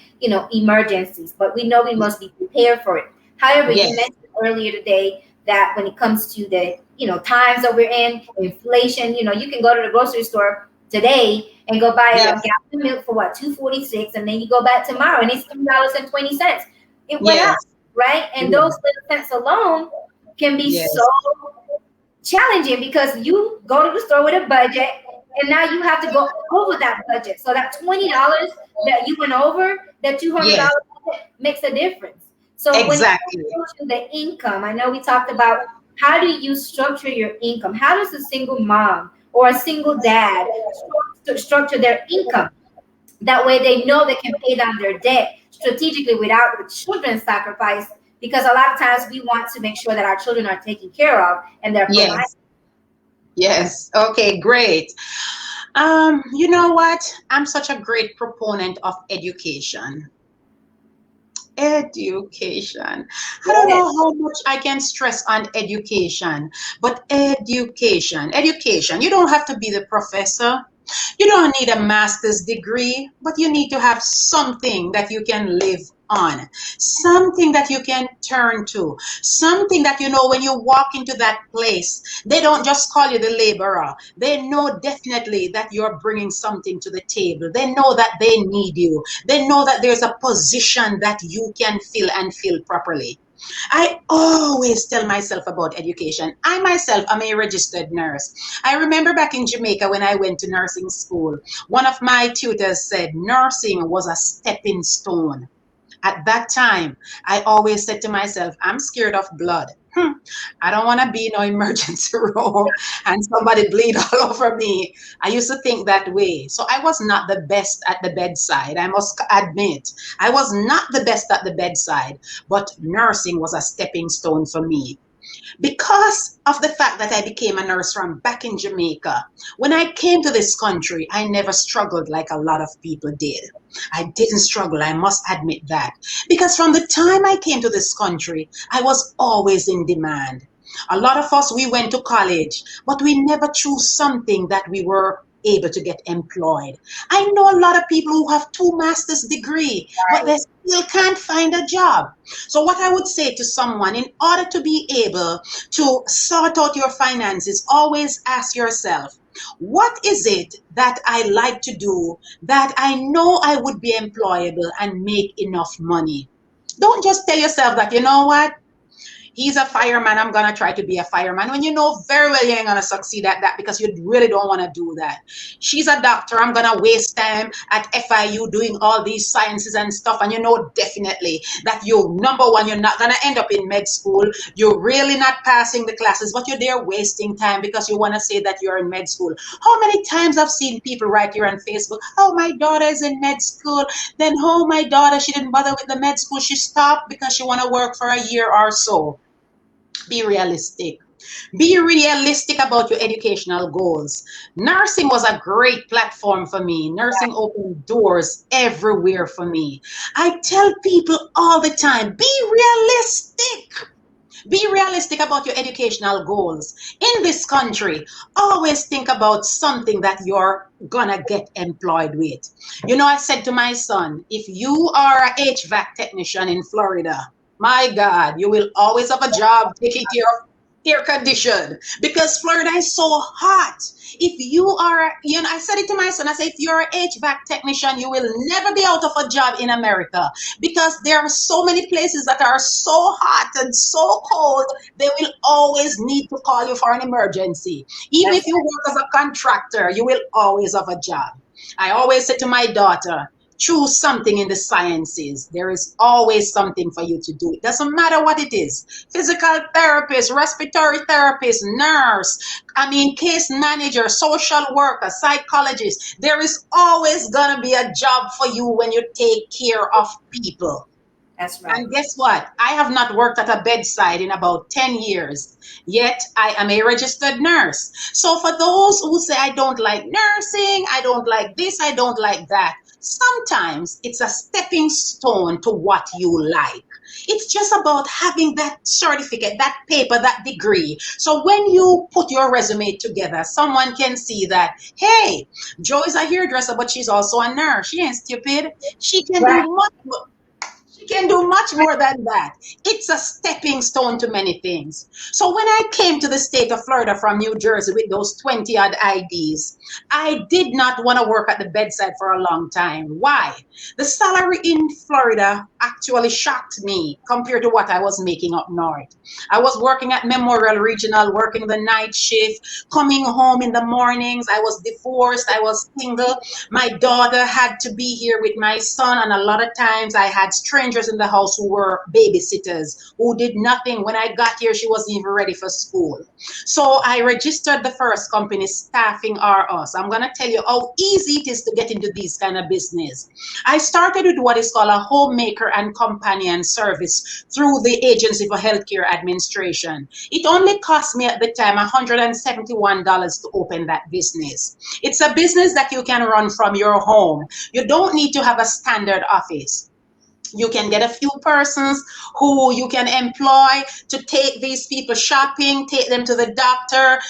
emergencies, but we know we must be prepared for it. However, you Yes. mentioned earlier today that when it comes to the, times that we're in, inflation, you can go to the grocery store today and go buy a Yes. gallon of milk for what, 2.46, and then you go back tomorrow and it's $3.20. It went up, Yes. right? And those Yes. little cents alone can be so Yes. challenging because you go to the store with a budget and now you have to go over that budget. So that $20 that you went over, that Yes. $200 makes a difference. So when it Exactly. comes to the income, I know we talked about how do you structure your income? How does a single mom or a single dad structure their income? That way they know they can pay down their debt strategically without the children's sacrifice, because a lot of times we want to make sure that our children are taken care of and they're provided. Yes. Yes. Okay, great. You know what? I'm such a great proponent of education. Education. I don't Yes. know how much I can stress on education, but education, education. You don't have to be the professor. You don't need a master's degree, but you need to have something that you can live on, something that you can turn to, something that you know when you walk into that place, they don't just call you the laborer. They know definitely that you're bringing something to the table. They know that they need you. They know that there's a position that you can fill and fill properly. I always tell myself about education. I myself am a registered nurse. I remember back in Jamaica when I went to nursing school, one of my tutors said nursing was a stepping stone. At that time, I always said to myself, I'm scared of blood. I don't want to be in no emergency room and somebody bleed all over me. I used to think that way. So I was not the best at the bedside. I must admit, I was not the best at the bedside, but nursing was a stepping stone for me because of the fact that I became a nurse from back in Jamaica. When I came to this country, I never struggled like a lot of people did. I didn't struggle, I must admit that. Because from the time I came to this country, I was always in demand. A lot of us, we went to college, but we never chose something that we were able to get employed. I know a lot of people who have two master's degree, but they Right. still can't find a job. So what I would say to someone, in order to be able to sort out your finances, always ask yourself, what is it that I like to do that I know I would be employable and make enough money? Don't just tell yourself that, you know what? He's a fireman. I'm gonna try to be a fireman. When you know very well you ain't gonna succeed at that because you really don't want to do that. She's a doctor. I'm gonna waste time at FIU doing all these sciences and stuff. And you know definitely that you number one, you're not gonna end up in med school. You're really not passing the classes, but you're there wasting time because you want to say that you're in med school. How many times I've seen people right here on Facebook, oh my daughter is in med school, then oh my daughter, she didn't bother with the med school, she stopped because she want to work for a year or so. Be realistic. Be realistic about your educational goals. Nursing was a great platform for me. Nursing opened doors everywhere for me. I tell people all the time, be realistic. Be realistic about your educational goals. In this country, always think about something that you're gonna get employed with. You know, I said to my son, if you are a HVAC technician in Florida, my God, you will always have a job taking care of air condition because Florida is so hot. If you are, you know, I said it to my son, I said, if you're an HVAC technician, you will never be out of a job in America because there are so many places that are so hot and so cold, they will always need to call you for an emergency. Even That's if you work as a contractor, you will always have a job. I always say to my daughter, choose something in the sciences. There is always something for you to do. It doesn't matter what it is. Physical therapist, respiratory therapist, nurse, I mean, case manager, social worker, psychologist. There is always going to be a job for you when you take care of people. that's right. And guess what? I have not worked at a bedside in about 10 years, yet I am a registered nurse. So, for those who say, I don't like nursing, I don't like this, I don't like that, sometimes it's a stepping stone to what you like. It's just about having that certificate, that paper, that degree. So, when you put your resume together, someone can see that, hey, Joe is a hairdresser, but she's also a nurse. She ain't stupid. She can do Right. much. She can do much more than that. It's a stepping stone to many things. So when I came to the state of Florida from New Jersey with those 20 odd IDs, I did not want to work at the bedside for a long time. Why? The salary in Florida actually shocked me compared to what I was making up north. I was working at Memorial Regional, working the night shift, coming home in the mornings. I was divorced, I was single. My daughter had to be here with my son, and a lot of times I had strangers in the house who were babysitters who did nothing. When I got here, she wasn't even ready for school. So I registered the first company, Staffing R Us. I'm gonna tell you how easy it is to get into these kind of business. I started with what is called a homemaker and companion service through the Agency for Healthcare Administration. It only cost me at the time $171 to open that business. It's a business that you can run from your home. You don't need to have a standard office. You can get a few persons who you can employ to take these people shopping, take them to the doctor,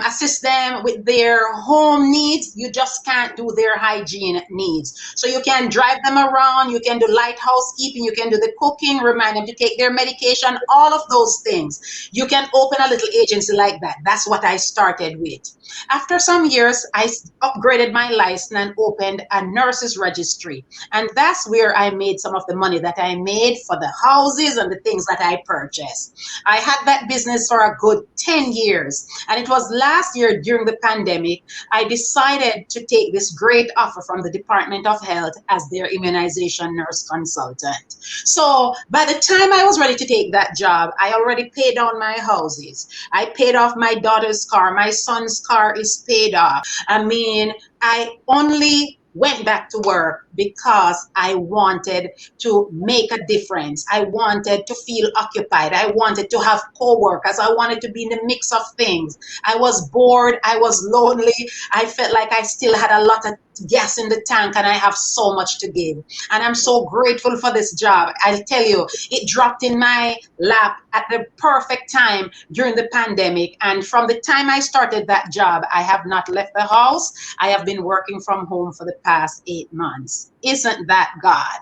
assist them with their home needs. You just can't do their hygiene needs. So you can drive them around, you can do light housekeeping, you can do the cooking, remind them to take their medication, all of those things. You can open a little agency like that. That's what I started with. After some years, I upgraded my license and opened a nurses registry. And that's where I made some of the money that I made for the houses and the things that I purchased. I had that business for a good 10 years. And it was last year during the pandemic, I decided to take this great offer from the Department of Health as their immunization nurse consultant. So by the time I was ready to take that job, I already paid down my houses. I paid off my daughter's car. My son's car is paid off. I mean, I only went back to work because I wanted to make a difference. I wanted to feel occupied. I wanted to have co-workers. I wanted to be in the mix of things. I was bored. I was lonely. I felt like I still had a lot of gas in the tank and I have so much to give. And I'm so grateful for this job. I'll tell you, it dropped in my lap at the perfect time during the pandemic. And from the time I started that job, I have not left the house. I have been working from home for the past 8 months. Isn't that God?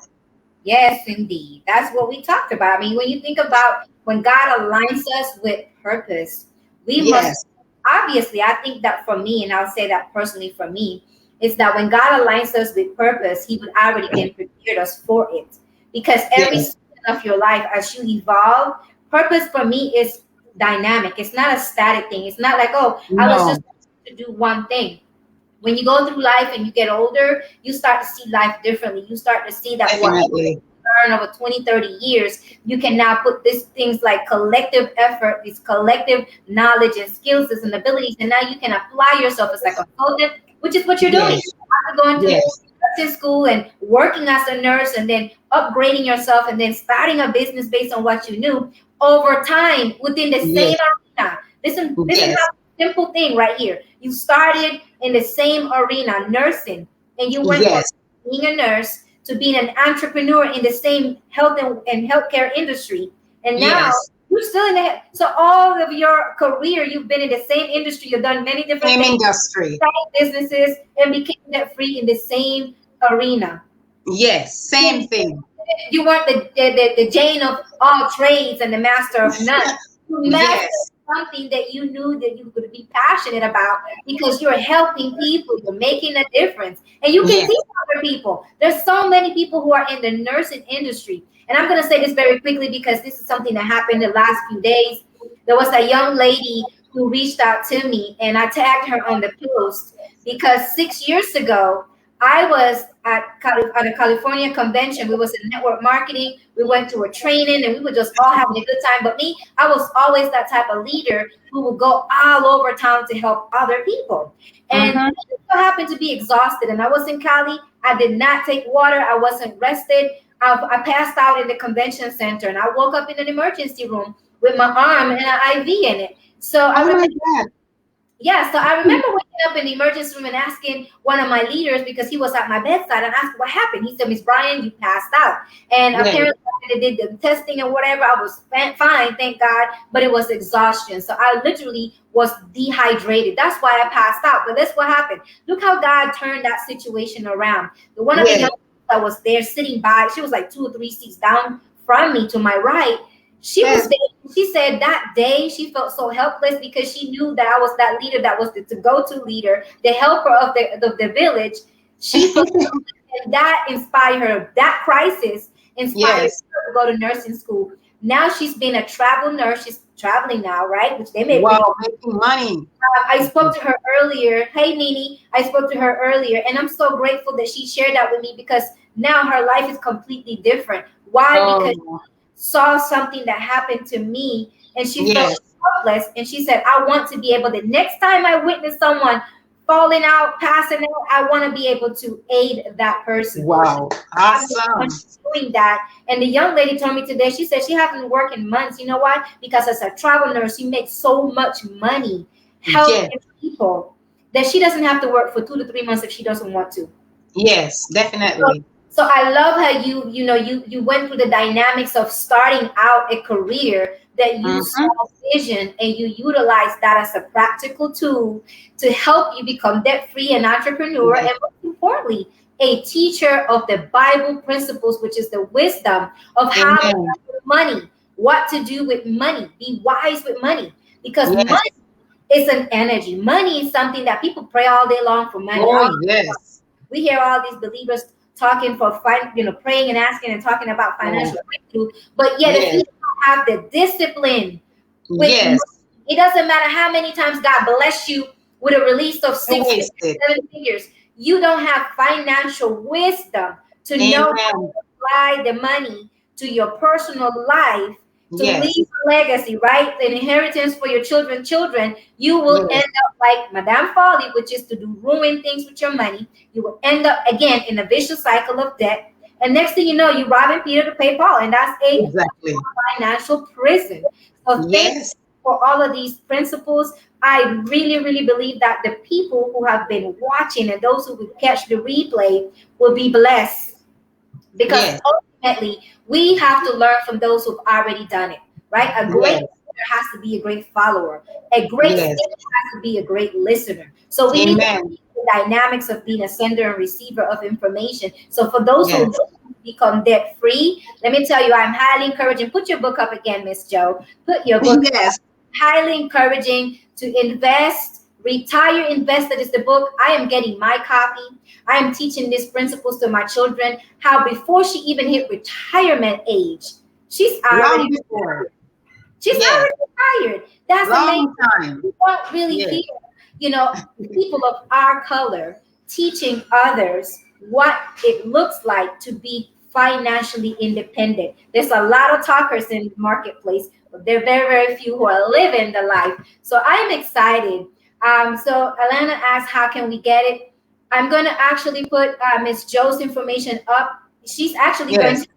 Yes, indeed. That's what we talked about. I mean, when you think about when God aligns us with purpose, we must Yes, obviously, I think that for me, and I'll say that personally for me, is that when God aligns us with purpose, He would already then prepared us for it. Because every yes, season of your life, as you evolve, purpose for me is dynamic. It's not a static thing. It's not like, oh, I was no, just to do one thing. When you go through life and you get older, you start to see life differently. You start to see that what definitely. learn over 20, 30 years, you can now put these things like collective effort, these collective knowledge and skills and abilities, and now you can apply yourself as a consultant, which is what you're doing. Yes, After going to yes, nursing school and working as a nurse and then upgrading yourself and then starting a business based on what you knew over time within the same yes, arena. Listen yes, how simple thing right here. You started in the same arena, nursing, and you went from yes, being a nurse to being an entrepreneur in the same health and healthcare industry. And now yes. you're still in the so all of your career you've been in the same industry, you've done many different Same things, industry. started businesses, and became debt free in the same arena. Yes, same thing. You weren't the Jane of all trades and the master of none. You mastered Yes, something that you knew that you could be passionate about because you're helping people, you're making a difference, and you can yes, teach other people. There's so many people who are in the nursing industry, and I'm going to say this very quickly because this is something that happened the last few days. There was a young lady who reached out to me, and I tagged her on the post because 6 years ago I was at a California convention. We was in network marketing. We went to a training and we were just all having a good time. But me, I was always that type of leader who would go all over town to help other people. And mm-hmm. I just so happened to be exhausted. And I was in Cali. I did not take water. I wasn't rested. I passed out in the convention center and I woke up in an emergency room with my arm and an IV in it. So I Oh remember my God. yeah, so I remember waking up in the emergency room and asking one of my leaders because he was at my bedside and asked what happened. He said, Miss Bryan, you passed out. And Yes, apparently after they did the testing and whatever, I was fine, thank God, but it was exhaustion. So I literally was dehydrated. That's why I passed out. But that's what happened. Look how God turned that situation around. The one of the yes, young people that was there sitting by, she was like 2 or 3 seats down from me to my right. She was yes. there. She said that day she felt so helpless because she knew that I was that leader that was the go-to leader, the helper of the village. She felt and that inspired her. That crisis inspired Yes. her to go to nursing school. Now she's been a travel nurse. She's traveling now, right? Which they may Wow, bring. making money. I spoke to her earlier. Hey, Nini, I spoke to her earlier, and I'm so grateful that she shared that with me because now her life is completely different. Why? Because Oh, saw something that happened to me and she felt yes. helpless and she said I want to be able to next time I witness someone falling out passing out I want to be able to aid that person. Wow. I've been Awesome. doing that and the young lady told me today she said she hasn't been working months. You know why? Because as a travel nurse she makes so much money Yes. helping people that she doesn't have to work for 2 to 3 months if she doesn't want to. Yes, definitely. So I love how you went through the dynamics of starting out a career that you saw Mm-hmm. vision and you utilize that as a practical tool to help you become debt free and entrepreneur Yes. and most importantly a teacher of the Bible principles, which is the wisdom of how to Amen. have money, what to do with money, be wise with money because Yes. money is an energy. Money is something that people pray all day long for money. Oh, Oh, yes. we hear all these believers talking for praying and asking and talking about Oh, financial breakthrough. But yet, if yes. you don't have the discipline with money, Yes. it doesn't matter how many times God bless you with a release of Don't six waste figures, it. 7 figures. You don't have financial wisdom to know how Amen. to apply the money to your personal life to Yes. leave a legacy, right? An inheritance for your children. You will Yes. end up like Madame Folly, which is to do ruin things with your money. You will end up again in a vicious cycle of debt. And next thing you know, you robbing Peter to pay Paul, and that's a Exactly. financial prison. So thank you Yes. for all of these principles. I really, really believe that the people who have been watching and those who will catch the replay will be blessed because Yes. ultimately we have to learn from those who've already done it, right? A great Yes. leader has to be a great follower. A great Yes. speaker has to be a great listener. So we need to Amen. keep the dynamics of being a sender and receiver of information. So for those who Yes. look to become debt free, let me tell you, I'm highly encouraging. Put your book up again, Miss Joe. Put your book up. Yes. Highly encouraging to invest. Retire Invested is the book. I am getting my copy. I am teaching these principles to my children. How before she even hit retirement age, she's Long already before. she's Yes. already retired. That's amazing. Long time. We don't really Yes. hear, people of our color teaching others what it looks like to be financially independent. There's a lot of talkers in the marketplace, but there are very, very few who are living the life. So I'm excited. So Alana asked, how can we get it? I'm going to actually put Miss Joe's information up. She's actually going Yes. to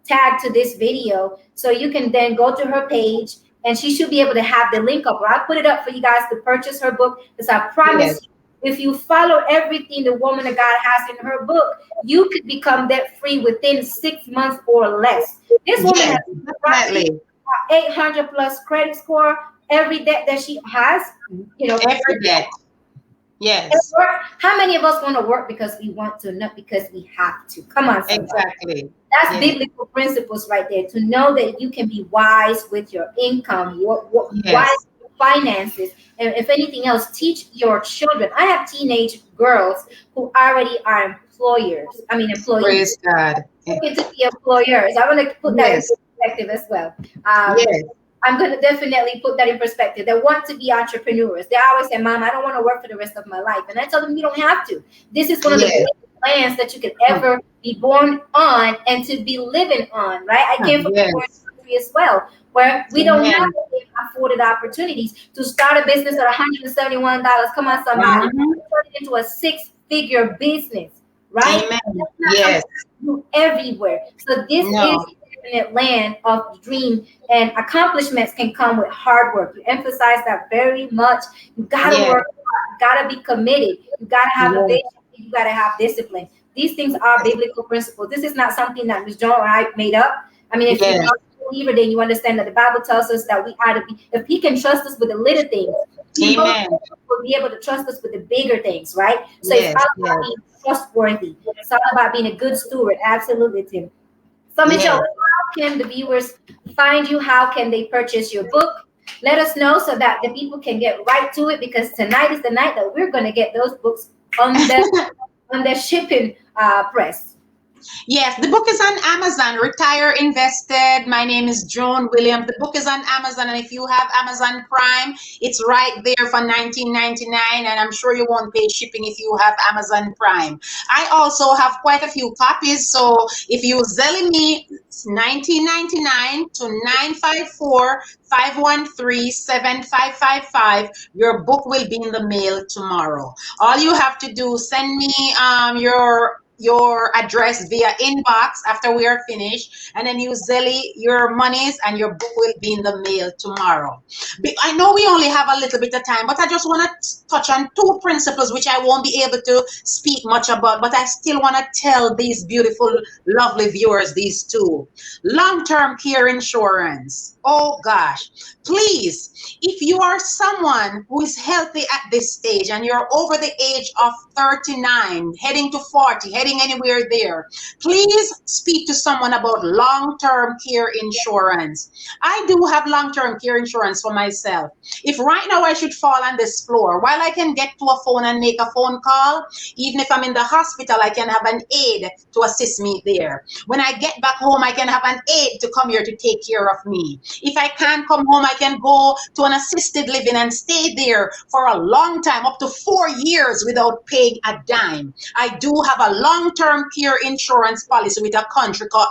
tag to this video, so you can then go to her page and she should be able to have the link up. Or I'll put it up for you guys to purchase her book. Because I Yes. promise you, if you follow everything the woman of God has in her book, you could become debt free within 6 months or less. This woman Yes. has probably Definitely. 800 plus credit score. Every debt that she has, Every debt. Yes. how many of us want to work because we want to, not because we have to? Come on, somebody. Exactly. That's Yes. biblical principles right there. To know that you can be wise with your income, wise Yes. with finances, and if anything else, teach your children. I have teenage girls who already are employers. I mean, employees Praise God. looking to be employers. I want to put that in Yes. perspective as well. Um, Yes. I'm going to definitely put that in perspective. They want to be entrepreneurs. They always say, Mom, I don't want to work for the rest of my life. And I tell them, you don't have to. This is one of the Yes. greatest lands that you could ever be born on and to be living on, right? I came from a foreign Yes. country as well, where we don't have Amen. afforded opportunities to start a business at $171. Come on, somebody. Mhm. Turn it into a six-figure business, right? Amen. That's not Yes. something you do everywhere. So this is No. definite land of dream, and accomplishments can come with hard work. You emphasize that very much. You gotta Yes. work hard, you gotta be committed, you gotta have a Yes. vision, you gotta have discipline. These things are biblical principles. This is not something that Ms. Joan or I made up. I mean, if you Yes. are a believer, then you understand that the Bible tells us that we are to be, if he can trust us with the little things, he most Amen. will be able to trust us with the bigger things, right? So it's all Yes. about Yes. being trustworthy. It's all about being a good steward. Absolutely, Tim. So, Michelle, Yes. how can the viewers find you? How can they purchase your book? Let us know so that the people can get right to it, because tonight is the night that we're going to get those books on the shipping press. Yes, the book is on Amazon. Retire Invested. My name is Joan Williams. The book is on Amazon, and if you have Amazon Prime, it's right there for 19.99. And I'm sure you won't pay shipping if you have Amazon Prime. I also have quite a few copies, so if you Zelle me, it's 19.99 to 954-513-7555. Your book will be in the mail tomorrow. All you have to do, send me your address via inbox after we are finished, and then you Zelly your monies, and your book will be in the mail tomorrow. I know we only have a little bit of time, but I just want to touch on two principles which I won't be able to speak much about, but I still want to tell these beautiful, lovely viewers these two. Long-term care insurance. Oh gosh, please, if you are someone who is healthy at this stage and you're over the age of 39, heading to 40, heading getting anywhere there, please speak to someone about long-term care insurance. I do have long-term care insurance for myself. If right now I should fall on this floor, while I can get to a phone and make a phone call, even if I'm in the hospital, I can have an aide to assist me there. When I get back home, I can have an aide to come here to take care of me. If I can't come home, I can go to an assisted living and stay there for a long time, up to 4 years without paying a dime. I do have a long-term care insurance policy with a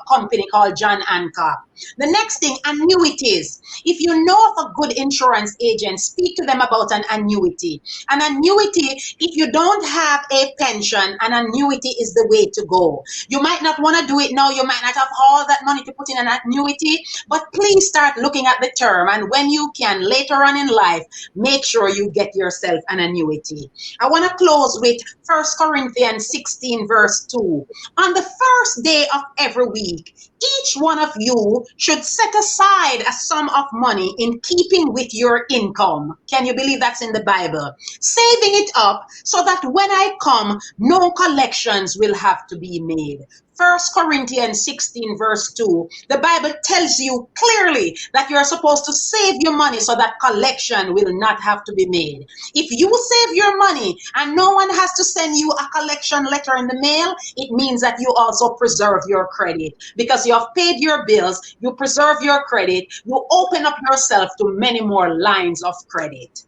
company called John Hancock. The next thing, annuities. If you know of a good insurance agent, speak to them about an annuity. An annuity, if you don't have a pension, an annuity is the way to go. You might not want to do it now. You might not have all that money to put in an annuity, but please start looking at the term. And when you can, later on in life, make sure you get yourself an annuity. I want to close with 1 Corinthians 16, verse 2. On the first day of every week, each one of you should set aside a sum of money in keeping with your income. Can you believe that's in the Bible? Saving it up so that when I come, no collections will have to be made. 1 Corinthians 16, verse 2. The Bible tells you clearly that you're supposed to save your money so that collection will not have to be made. If you save your money and no one has to send you a collection letter in the mail, it means that you also preserve your credit because you have paid your bills, you preserve your credit, you open up yourself to many more lines of credit.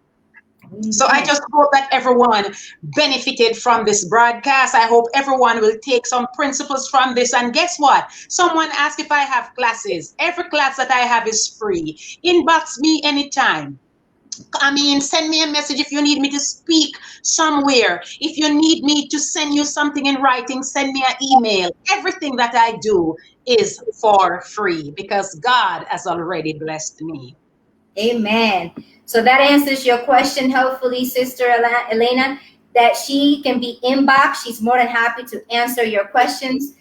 So I just hope that everyone benefited from this broadcast. I hope everyone will take some principles from this. And guess what? Someone asked if I have classes. Every class that I have is free. Inbox me anytime. Send me a message if you need me to speak somewhere. If you need me to send you something in writing, send me an email. Everything that I do is for free because God has already blessed me. Amen. So that answers your question, hopefully, Sister Elena, that she can be inbox. She's more than happy to answer your questions.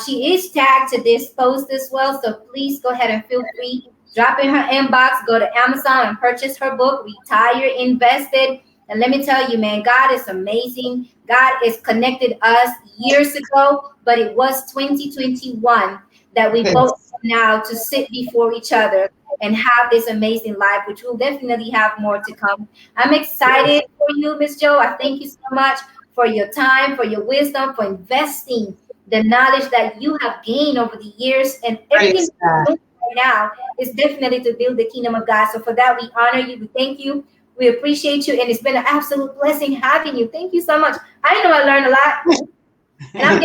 She is tagged to this post as well, so please go ahead and feel free. Drop in her inbox, go to Amazon and purchase her book, Retire Invested. And let me tell you, man, God is amazing. God has connected us years ago, but it was 2021 that we both now to sit before each other and have this amazing life, which will definitely have more to come. I'm excited for you, Miss Joe. I thank you so much for your time, for your wisdom, for investing the knowledge that you have gained over the years, and everything you're doing right now is definitely to build the kingdom of God. So for that, we honor you. We thank you. We appreciate you, and it's been an absolute blessing having you. Thank you so much. I know I learned a lot. And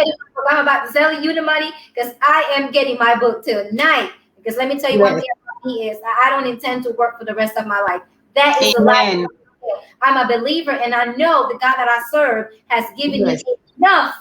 I'm about to sell you the money because I am getting my book tonight. Because let me tell you one thing about me is I don't intend to work for the rest of my life. That is the life I'm a believer, and I know the God that I serve has given me enough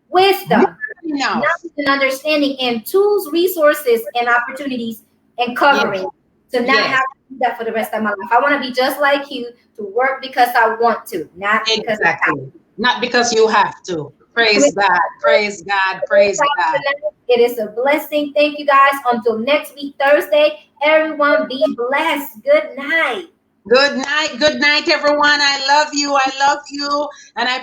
wisdom, knowledge and understanding, and tools, resources, and opportunities and covering to not have to do that for the rest of my life. I want to be just like you, to work because I want to, not because I have to. Not because you have to. Praise God, praise God, praise God. It is a blessing. Thank you guys. Until next week, Thursday, everyone be blessed. Good night. Good night, everyone. I love you. I love you. And I